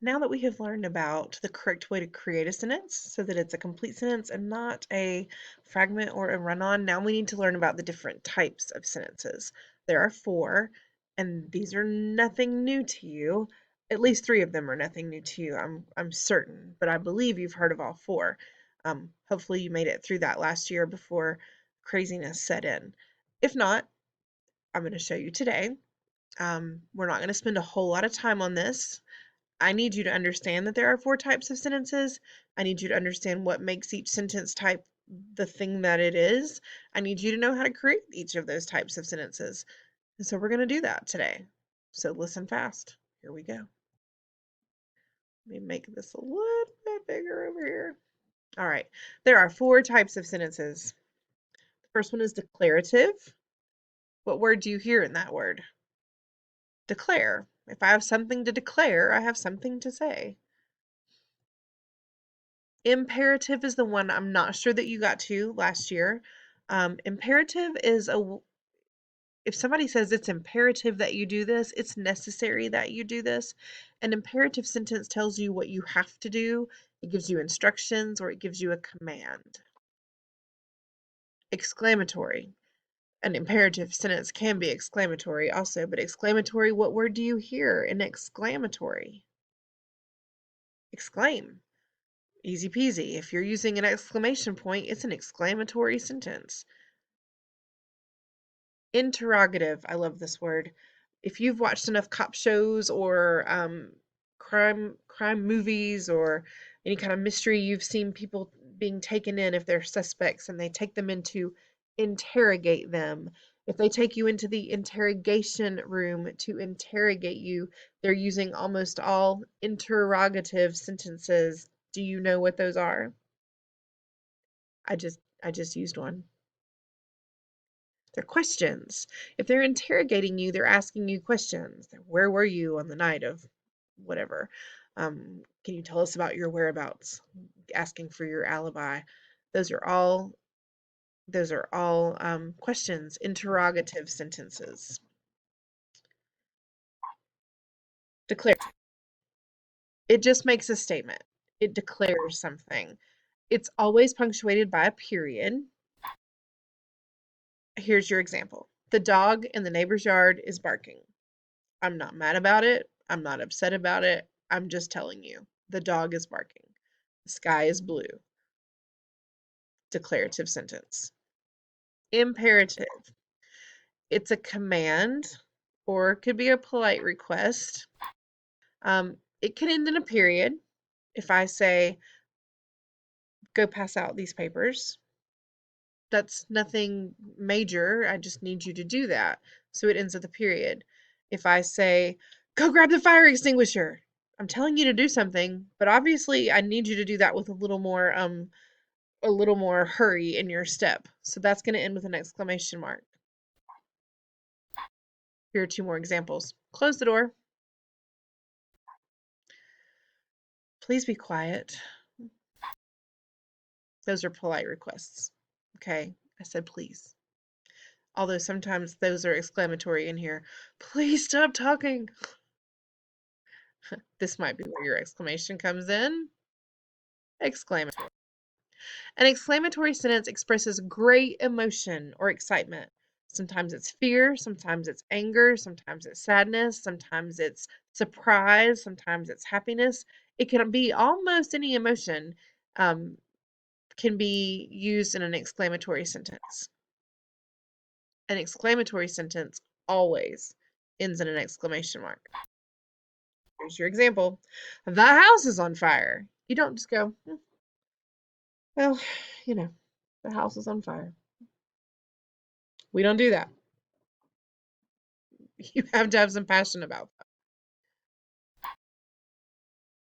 Now that we have learned about the correct way to create a sentence so that it's a complete sentence and not a fragment or a run-on, now we need to learn about the different types of sentences. There are four, and these are nothing new to you. At least three of them are nothing new to you, I'm certain, but I believe you've heard of all four. Hopefully you made it through that last year before craziness set in. If not, I'm going to show you today. We're not going to spend a whole lot of time on this. I need you to understand that there are four types of sentences. I need you to understand what makes each sentence type the thing that it is. I need you to know how to create each of those types of sentences. And so we're going to do that today. So listen fast. Here we go. Let me make this a little bit bigger over here. All right. There are four types of sentences. The first one is declarative. What word do you hear in that word? Declare. If I have something to declare, I have something to say. Imperative is the one I'm not sure that you got to last year. Imperative is if somebody says it's imperative that you do this, it's necessary that you do this. An imperative sentence tells you what you have to do. It gives you instructions or it gives you a command. Exclamatory. An imperative sentence can be exclamatory also, but exclamatory, what word do you hear in exclamatory? Exclaim. Easy peasy. If you're using an exclamation point, it's an exclamatory sentence. Interrogative. I love this word. If you've watched enough cop shows or crime movies or any kind of mystery, you've seen people being taken in if they're suspects and they take them in to interrogate them. If they take you into the interrogation room to interrogate you, they're using almost all interrogative sentences. Do you know what those are? I just used one. They're questions. If they're interrogating you, they're asking you questions. Where were you on the night of whatever? Can you tell us about your whereabouts? Asking for your alibi. Those are all questions, interrogative sentences. Declare. It just makes a statement. It declares something. It's always punctuated by a period. Here's your example. The dog in the neighbor's yard is barking. I'm not mad about it. I'm not upset about it. I'm just telling you. The dog is barking. The sky is blue. Declarative sentence. Imperative. It's a command or it could be a polite request. It can end in a period. If I say, go pass out these papers, that's nothing major. I just need you to do that. So it ends at the period. If I say, go grab the fire extinguisher, I'm telling you to do something, but obviously I need you to do that with a little more hurry in your step. So that's going to end with an exclamation mark. Here are two more examples. Close the door. Please be quiet. Those are polite requests. Okay, I said please. Although sometimes those are exclamatory in here. Please stop talking. This might be where your exclamation comes in. Exclamatory. An exclamatory sentence expresses great emotion or excitement. Sometimes it's fear, sometimes it's anger, sometimes it's sadness, sometimes it's surprise, sometimes it's happiness. It can be almost any emotion can be used in an exclamatory sentence. An exclamatory sentence always ends in an exclamation mark. Here's your example. The house is on fire. You don't just go, well, you know, the house is on fire. We don't do that. You have to have some passion about that.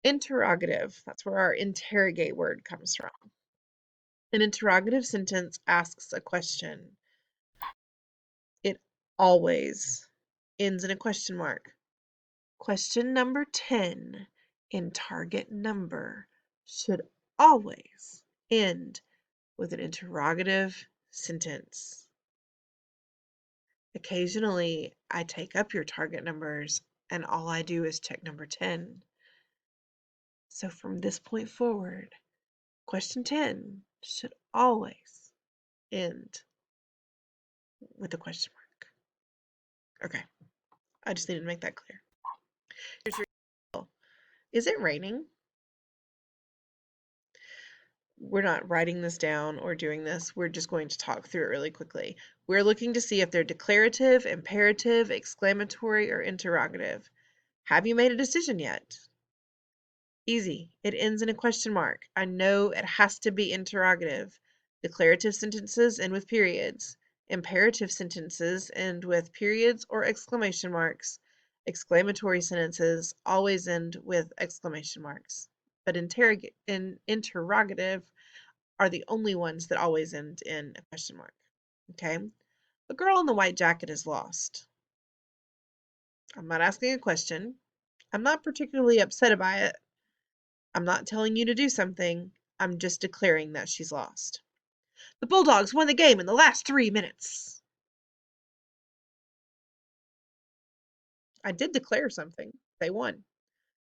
Interrogative, that's where our interrogate word comes from. An interrogative sentence asks a question. It always ends in a question mark. Question number 10 in target number should always end with an interrogative sentence. Occasionally, I take up your target numbers and all I do is check number 10. So from this point forward, question 10 should always end with a question mark. Okay, I just needed to make that clear. Here's your Is it raining? We're not writing this down or doing this. We're just going to talk through it really quickly. We're looking to see if they're declarative, imperative, exclamatory, or interrogative. Have you made a decision yet? Easy. It ends in a question mark. I know it has to be interrogative. Declarative sentences end with periods. Imperative sentences end with periods or exclamation marks. Exclamatory sentences always end with exclamation marks. But interrogative are the only ones that always end in a question mark. Okay? The girl in the white jacket is lost. I'm not asking a question. I'm not particularly upset about it. I'm not telling you to do something. I'm just declaring that she's lost. The Bulldogs won the game in the last 3 minutes. I did declare something. They won.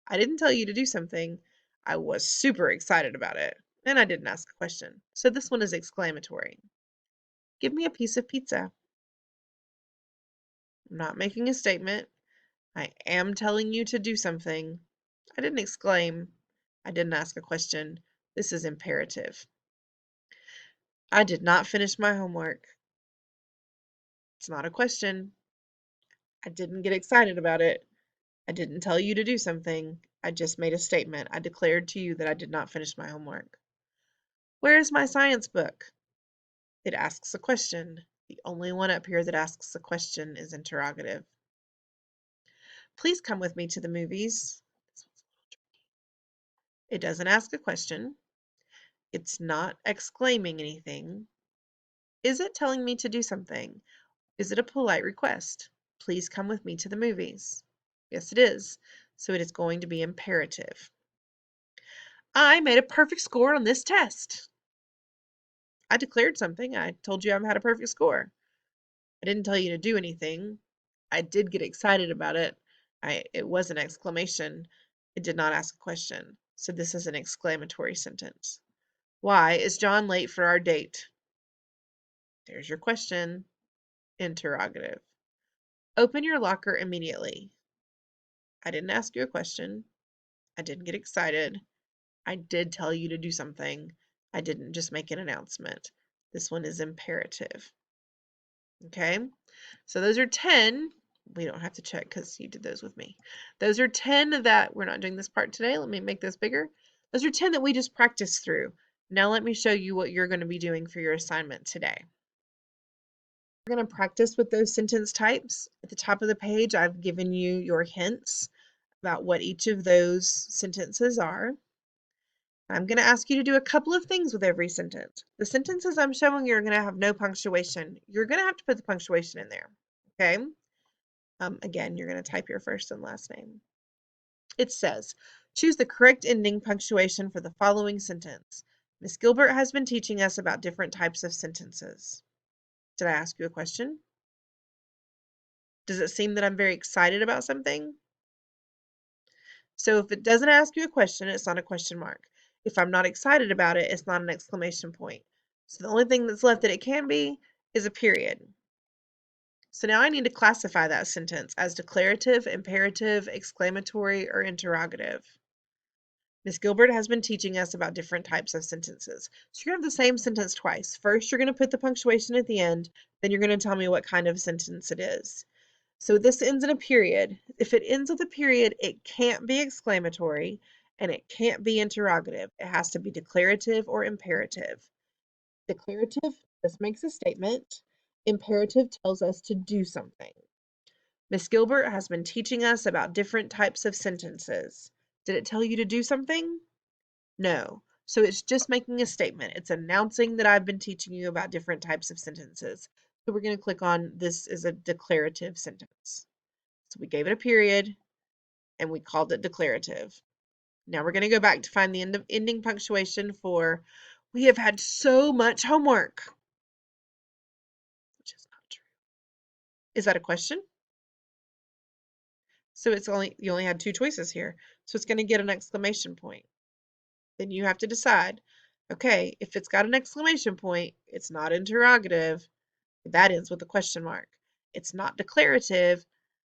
I didn't tell you to do something. I was super excited about it. And I didn't ask a question. So this one is exclamatory. Give me a piece of pizza. I'm not making a statement. I am telling you to do something. I didn't exclaim. I didn't ask a question. This is imperative. I did not finish my homework. It's not a question. I didn't get excited about it. I didn't tell you to do something. I just made a statement. I declared to you that I did not finish my homework. Where is my science book? It asks a question. The only one up here that asks a question is interrogative. Please come with me to the movies. It doesn't ask a question. It's not exclaiming anything. Is it telling me to do something? Is it a polite request? Please come with me to the movies. Yes, it is. So it is going to be imperative. I made a perfect score on this test. I declared something. I told you I had a perfect score. I didn't tell you to do anything. I did get excited about it. It was an exclamation. It did not ask a question. So this is an exclamatory sentence. Why is John late for our date? There's your question. Interrogative. Open your locker immediately. I didn't ask you a question. I didn't get excited. I did tell you to do something. I didn't just make an announcement. This one is imperative. Okay, so those are 10. We don't have to check because you did those with me. Those are 10 that we're not doing this part today. Let me make this bigger. Those are 10 that we just practiced through. Now let me show you what you're going to be doing for your assignment today. We're going to practice with those sentence types. At the top of the page, I've given you your hints about what each of those sentences are. I'm going to ask you to do a couple of things with every sentence. The sentences I'm showing you are going to have no punctuation. You're going to have to put the punctuation in there, okay? Again, you're going to type your first and last name. It says, choose the correct ending punctuation for the following sentence. Miss Gilbert has been teaching us about different types of sentences. Did I ask you a question? Does it seem that I'm very excited about something? So if it doesn't ask you a question, it's not a question mark. If I'm not excited about it, it's not an exclamation point. So the only thing that's left that it can be is a period. So now I need to classify that sentence as declarative, imperative, exclamatory, or interrogative. Miss Gilbert has been teaching us about different types of sentences. So you're going to have the same sentence twice. First, you're going to put the punctuation at the end. Then you're going to tell me what kind of sentence it is. So this ends in a period. If it ends with a period, it can't be exclamatory and it can't be interrogative. It has to be declarative or imperative. Declarative just makes a statement. Imperative tells us to do something. Miss Gilbert has been teaching us about different types of sentences. Did it tell you to do something? No. So it's just making a statement. It's announcing that I've been teaching you about different types of sentences. So we're going to click on this is a declarative sentence. So we gave it a period and we called it declarative. Now we're going to go back to find the ending punctuation for we have had so much homework. Which is not true. Is that a question? So you only had two choices here. So it's going to get an exclamation point. Then you have to decide, okay, if it's got an exclamation point, it's not interrogative, that ends with a question mark. It's not declarative,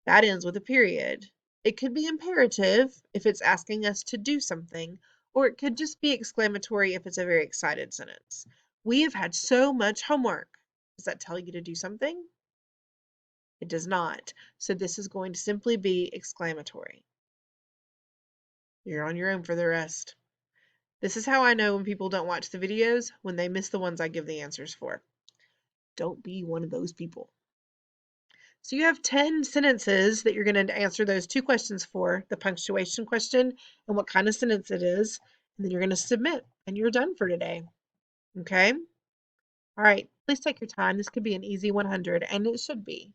that ends with a period. It could be imperative if it's asking us to do something, or it could just be exclamatory if it's a very excited sentence. We have had so much homework. Does that tell you to do something? It does not. So this is going to simply be exclamatory. You're on your own for the rest. This is how I know when people don't watch the videos, when they miss the ones I give the answers for. Don't be one of those people. So you have 10 sentences that you're going to answer those two questions for, the punctuation question and what kind of sentence it is, and then you're going to submit and you're done for today. Okay? All right. Please take your time. This could be an easy 100, and it should be.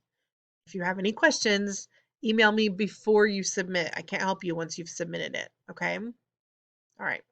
If you have any questions, email me before you submit. I can't help you once you've submitted it. Okay? All right.